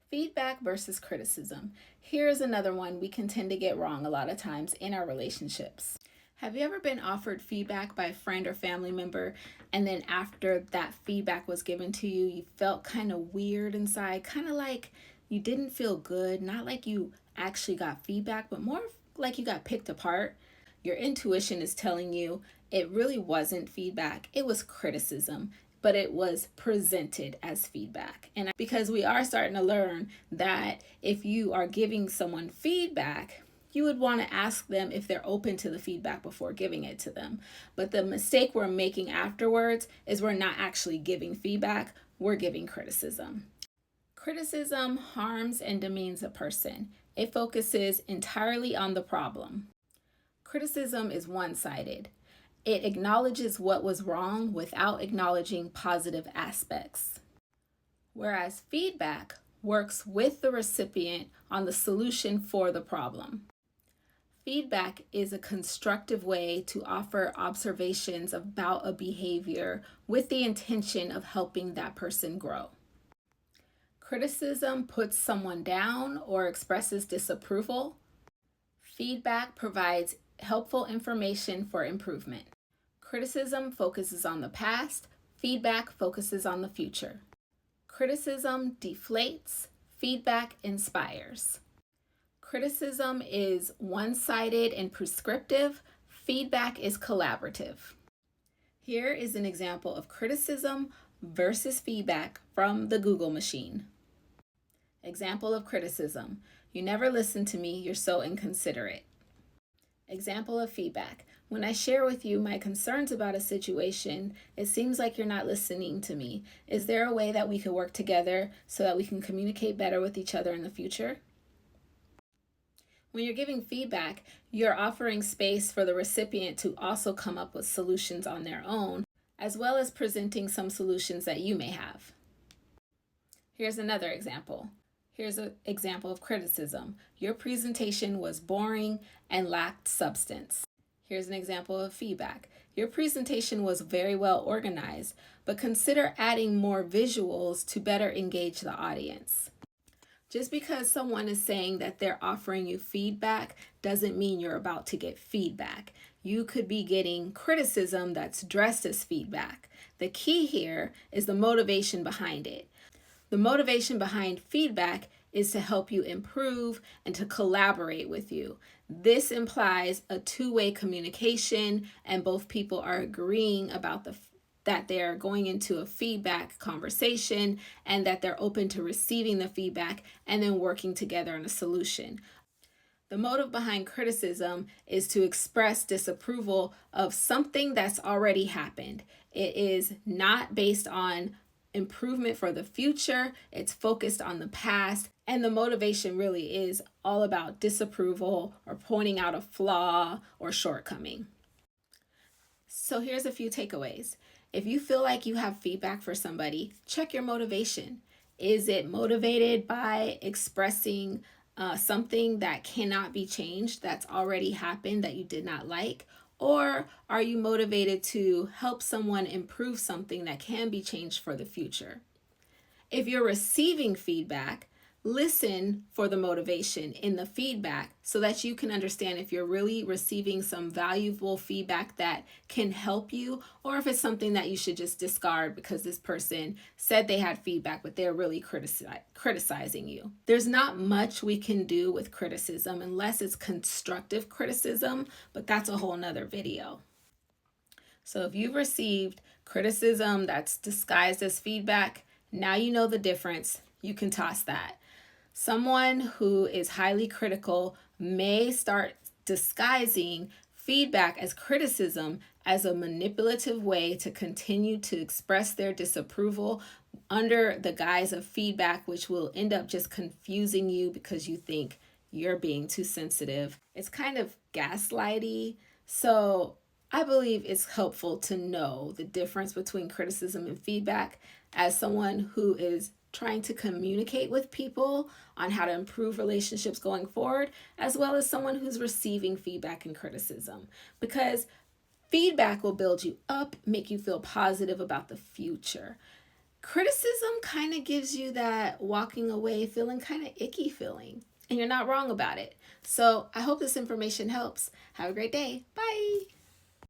Feedback versus criticism. Here's another one we can tend to get wrong a lot of times in our relationships. Have you ever been offered feedback by a friend or family member, and then after that feedback was given to you, you felt kind of weird inside, kind of like you didn't feel good, not like you actually got feedback, but more like you got picked apart? Your intuition is telling you it really wasn't feedback, it was criticism, but it was presented as feedback. And because we are starting to learn that if you are giving someone feedback, you would want to ask them if they're open to the feedback before giving it to them. But the mistake we're making afterwards is we're not actually giving feedback, we're giving criticism. Criticism harms and demeans a person. It focuses entirely on the problem. Criticism is one-sided. It acknowledges what was wrong without acknowledging positive aspects. Whereas feedback works with the recipient on the solution for the problem. Feedback is a constructive way to offer observations about a behavior with the intention of helping that person grow. Criticism puts someone down or expresses disapproval. Feedback provides helpful information for improvement. Criticism focuses on the past, feedback focuses on the future. Criticism deflates, feedback inspires. Criticism is one-sided and prescriptive, feedback is collaborative. Here is an example of criticism versus feedback from the Google machine. Example of criticism: you never listen to me, you're so inconsiderate. Example of feedback: when I share with you my concerns about a situation, it seems like you're not listening to me. Is there a way that we could work together so that we can communicate better with each other in the future? When you're giving feedback, you're offering space for the recipient to also come up with solutions on their own, as well as presenting some solutions that you may have. Here's another example. Here's an example of criticism: your presentation was boring and lacked substance. Here's an example of feedback: your presentation was very well organized, but consider adding more visuals to better engage the audience. Just because someone is saying that they're offering you feedback doesn't mean you're about to get feedback. You could be getting criticism that's dressed as feedback. The key here is the motivation behind it. The motivation behind feedback is to help you improve and to collaborate with you. This implies a two-way communication, and both people are agreeing about that they're going into a feedback conversation and that they're open to receiving the feedback and then working together on a solution. The motive behind criticism is to express disapproval of something that's already happened. It is not based on improvement for the future, it's focused on the past, and the motivation really is all about disapproval or pointing out a flaw or shortcoming. So here's a few takeaways. If you feel like you have feedback for somebody, check your motivation. Is it motivated by expressing something that cannot be changed, that's already happened, that you did not like? Or are you motivated to help someone improve something that can be changed for the future? If you're receiving feedback, listen for the motivation in the feedback so that you can understand if you're really receiving some valuable feedback that can help you, or if it's something that you should just discard because this person said they had feedback but they're really criticizing you. There's not much we can do with criticism unless it's constructive criticism, but that's a whole nother video. So if you've received criticism that's disguised as feedback, now you know the difference. You can toss that. Someone who is highly critical may start disguising feedback as criticism as a manipulative way to continue to express their disapproval under the guise of feedback, which will end up just confusing you because you think you're being too sensitive. It's kind of gaslighty. So I believe it's helpful to know the difference between criticism and feedback as someone who is trying to communicate with people on how to improve relationships going forward, as well as someone who's receiving feedback and criticism. Because feedback will build you up, make you feel positive about the future. Criticism kind of gives you that walking away feeling, kind of icky feeling, and you're not wrong about it. So I hope this information helps. Have a great day. Bye.